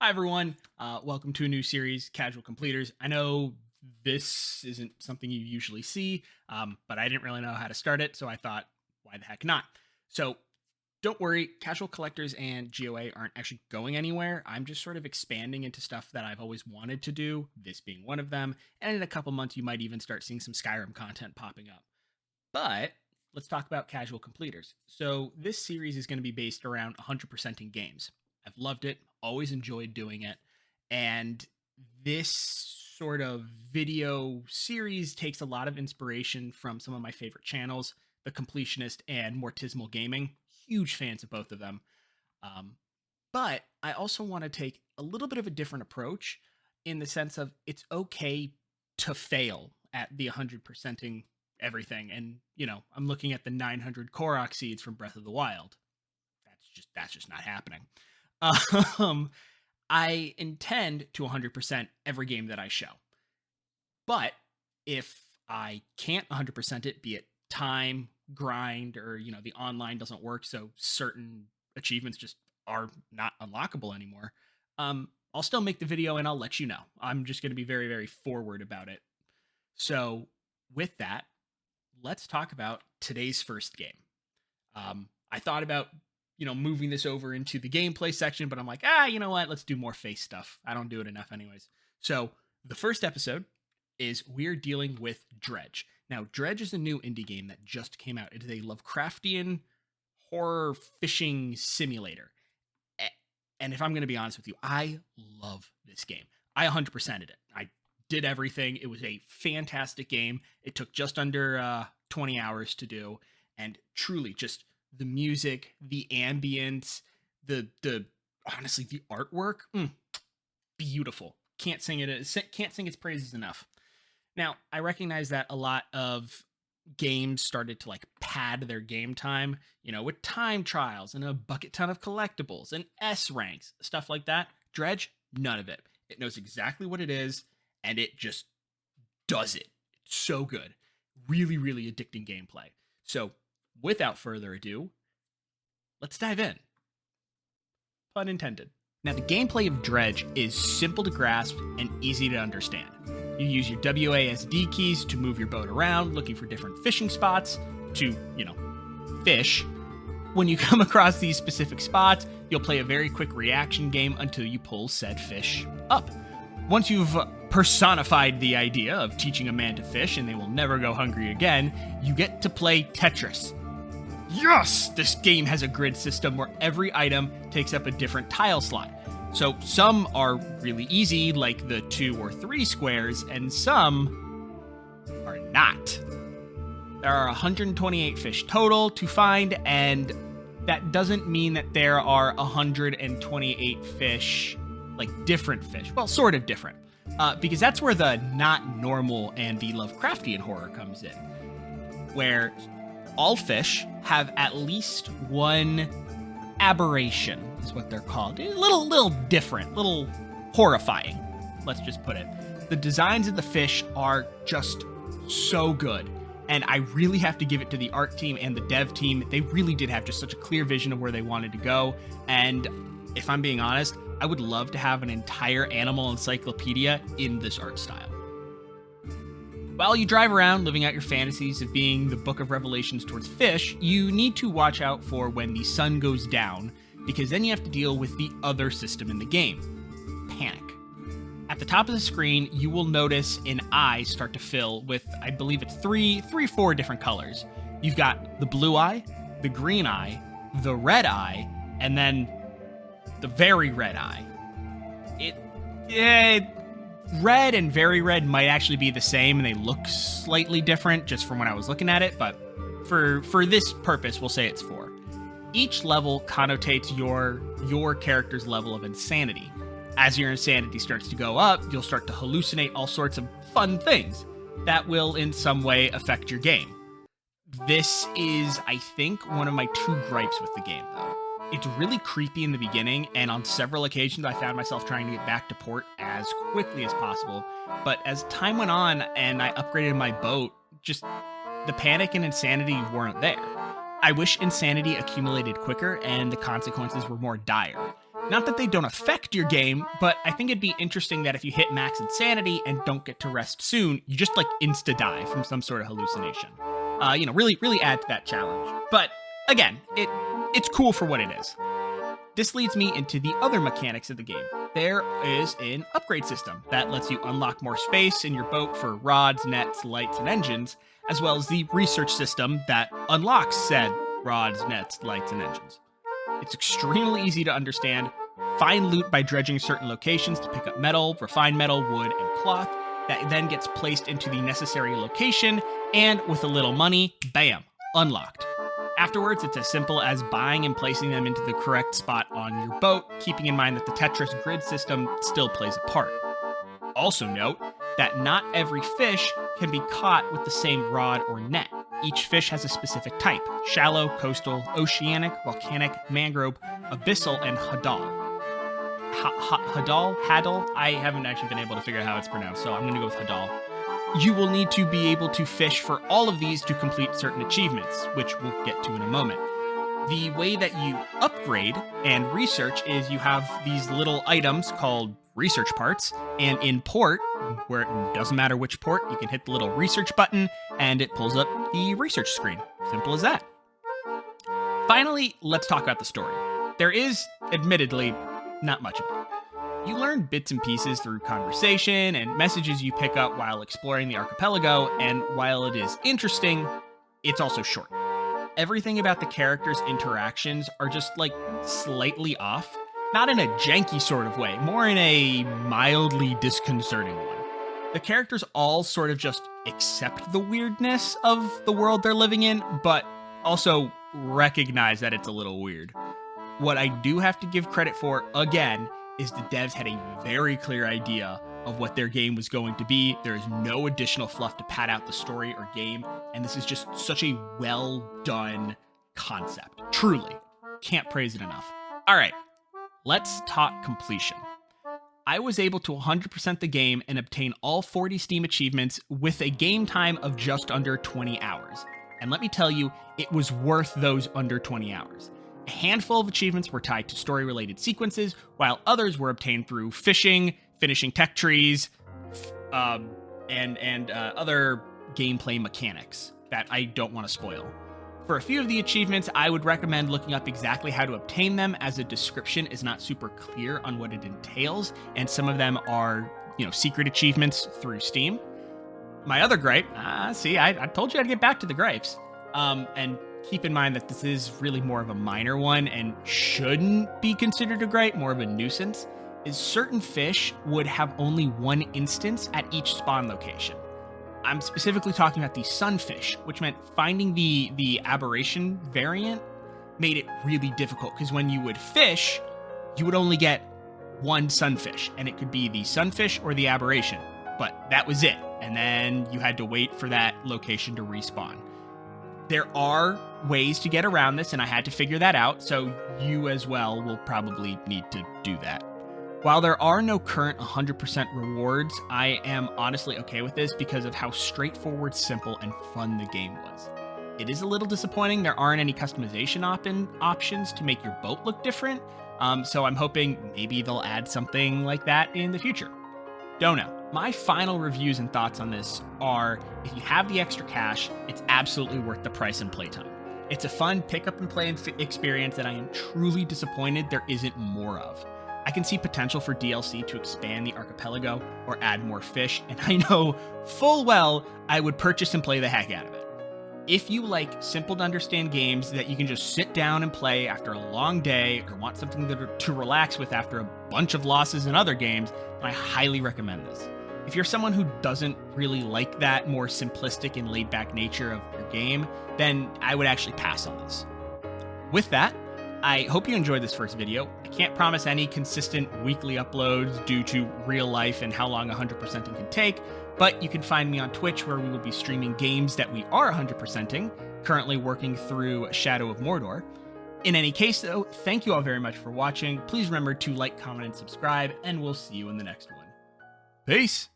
Hi, everyone. Welcome to a new series, Casual Completers. I know this isn't something you usually see, but I didn't really know how to start it, so I thought, why the heck not? So don't worry, Casual Collectors and GOA aren't actually going anywhere. I'm just sort of expanding into stuff that I've always wanted to do, this being one of them. And in a couple months, you might even start seeing some Skyrim content popping up. But let's talk about Casual Completers. So this series is going to be based around 100% in games. I've loved it, always enjoyed doing it. And this sort of video series takes a lot of inspiration from some of my favorite channels, The Completionist and Mortismal Gaming. Huge fans of both of them. Um, but I also want to take a little bit of a different approach in the sense of it's okay to fail at the 100%ing everything. And, I'm looking at the 900 Korok seeds from Breath of the Wild. That's just not happening. Um, I intend to 100% every game that I show. But if I can't 100% it, be it time, grind, or the online doesn't work, so certain achievements just are not unlockable anymore, I'll still make the video and I'll let you know. I'm just going to be very, very forward about it. So with that, let's talk about today's first game. I thought about moving this over into the gameplay section, but I'm like, you know what? Let's do more face stuff. I don't do it enough anyways. So the first episode is we're dealing with Dredge. Now, Dredge is a new indie game that just came out. It is a Lovecraftian horror fishing simulator. And if I'm going to be honest with you, I love this game. I 100%ed it. I did everything. It was a fantastic game. It took just under 20 hours to do. And truly, just the music, the ambience, the honestly, the artwork, beautiful. Can't sing its praises enough. Now, I recognize that a lot of games started to pad their game time, with time trials and a bucket ton of collectibles and S ranks, stuff like that. Dredge, none of it. It knows exactly what it is, and it just does it. It's so good. Really, really addicting gameplay. So, without further ado, let's dive in. Pun intended. Now, the gameplay of Dredge is simple to grasp and easy to understand. You use your WASD keys to move your boat around, looking for different fishing spots to, fish. When you come across these specific spots, you'll play a very quick reaction game until you pull said fish up. Once you've personified the idea of teaching a man to fish and they will never go hungry again, you get to play Tetris. Yes! This game has a grid system where every item takes up a different tile slot. So some are really easy, like the 2 or 3 squares, and some are not. There are 128 fish total to find, and that doesn't mean that there are 128 fish, different fish. Well, sort of different. Because that's where the not normal and the Lovecraftian horror comes in. Where all fish have at least one aberration, is what they're called. A little different, little horrifying, let's just put it. The designs of the fish are just so good. And I really have to give it to the art team and the dev team. They really did have just such a clear vision of where they wanted to go. And if I'm being honest, I would love to have an entire animal encyclopedia in this art style. While you drive around living out your fantasies of being the Book of Revelations towards fish, you need to watch out for when the sun goes down, because then you have to deal with the other system in the game, panic. At the top of the screen, you will notice an eye start to fill with, I believe it's four different colors. You've got the blue eye, the green eye, the red eye, and then the very red eye. Red and very red might actually be the same, and they look slightly different just from when I was looking at it, but for this purpose, we'll say it's 4. Each level connotates your character's level of insanity. As your insanity starts to go up, you'll start to hallucinate all sorts of fun things that will in some way affect your game. This is, I think, one of my 2 gripes with the game, though. It's really creepy in the beginning, and on several occasions I found myself trying to get back to port as quickly as possible. But as time went on and I upgraded my boat, just the panic and insanity weren't there. I wish insanity accumulated quicker and the consequences were more dire. Not that they don't affect your game, but I think it'd be interesting that if you hit max insanity and don't get to rest soon, you just like insta-die from some sort of hallucination. Really add to that challenge. But again, it's cool for what it is. This leads me into the other mechanics of the game. There is an upgrade system that lets you unlock more space in your boat for rods, nets, lights, and engines, as well as the research system that unlocks said rods, nets, lights, and engines. It's extremely easy to understand. Find loot by dredging certain locations to pick up metal, refined metal, wood, and cloth that then gets placed into the necessary location, and with a little money, bam, unlocked. Afterwards, it's as simple as buying and placing them into the correct spot on your boat, keeping in mind that the Tetris grid system still plays a part. Also note that not every fish can be caught with the same rod or net. Each fish has a specific type: shallow, coastal, oceanic, volcanic, mangrove, abyssal, and hadal. Hadal? I haven't actually been able to figure out how it's pronounced, so I'm going to go with hadal. You will need to be able to fish for all of these to complete certain achievements, which we'll get to in a moment. The way that you upgrade and research is you have these little items called research parts, and in port, where it doesn't matter which port, you can hit the little research button and it pulls up the research screen. Simple as that. Finally, let's talk about the story. There is, admittedly, not much of it. You learn bits and pieces through conversation and messages you pick up while exploring the archipelago, and while it is interesting, it's also short. Everything about the characters' interactions are just like slightly off, not in a janky sort of way, more in a mildly disconcerting one. The characters all sort of just accept the weirdness of the world they're living in, but also recognize that it's a little weird. What I do have to give credit for, again, is the devs had a very clear idea of what their game was going to be. There is no additional fluff to pad out the story or game, and this is just such a well done concept. Truly. Can't praise it enough. All right, let's talk completion. I was able to 100% the game and obtain all 40 Steam achievements with a game time of just under 20 hours. And let me tell you, it was worth those under 20 hours. A handful of achievements were tied to story-related sequences, while others were obtained through fishing, finishing tech trees, and other gameplay mechanics that I don't want to spoil. For a few of the achievements, I would recommend looking up exactly how to obtain them, as a description is not super clear on what it entails, and some of them are, secret achievements through Steam. My other gripe, I told you I'd get back to the gripes, and keep in mind that this is really more of a minor one and shouldn't be considered a gripe, more of a nuisance, is certain fish would have only one instance at each spawn location. I'm specifically talking about the sunfish, which meant finding the aberration variant made it really difficult, because when you would fish, you would only get one sunfish, and it could be the sunfish or the aberration, but that was it, and then you had to wait for that location to respawn. There are ways to get around this, and I had to figure that out, so you as well will probably need to do that. While there are no current 100% rewards, I am honestly okay with this because of how straightforward, simple, and fun the game was. It is a little disappointing there aren't any customization options to make your boat look different, so I'm hoping maybe they'll add something like that in the future. Don't know. My final reviews and thoughts on this are, if you have the extra cash, it's absolutely worth the price and playtime. It's a fun pick-up-and-play experience that I am truly disappointed there isn't more of. I can see potential for DLC to expand the archipelago or add more fish, and I know full well I would purchase and play the heck out of it. If you like simple-to-understand games that you can just sit down and play after a long day, or want something to relax with after a bunch of losses in other games, then I highly recommend this. If you're someone who doesn't really like that more simplistic and laid-back nature of your game, then I would actually pass on this. With that, I hope you enjoyed this first video. I can't promise any consistent weekly uploads due to real life and how long 100%ing can take, but you can find me on Twitch, where we will be streaming games that we are 100%ing, currently working through Shadow of Mordor. In any case, though, thank you all very much for watching. Please remember to like, comment, and subscribe, and we'll see you in the next one. Peace!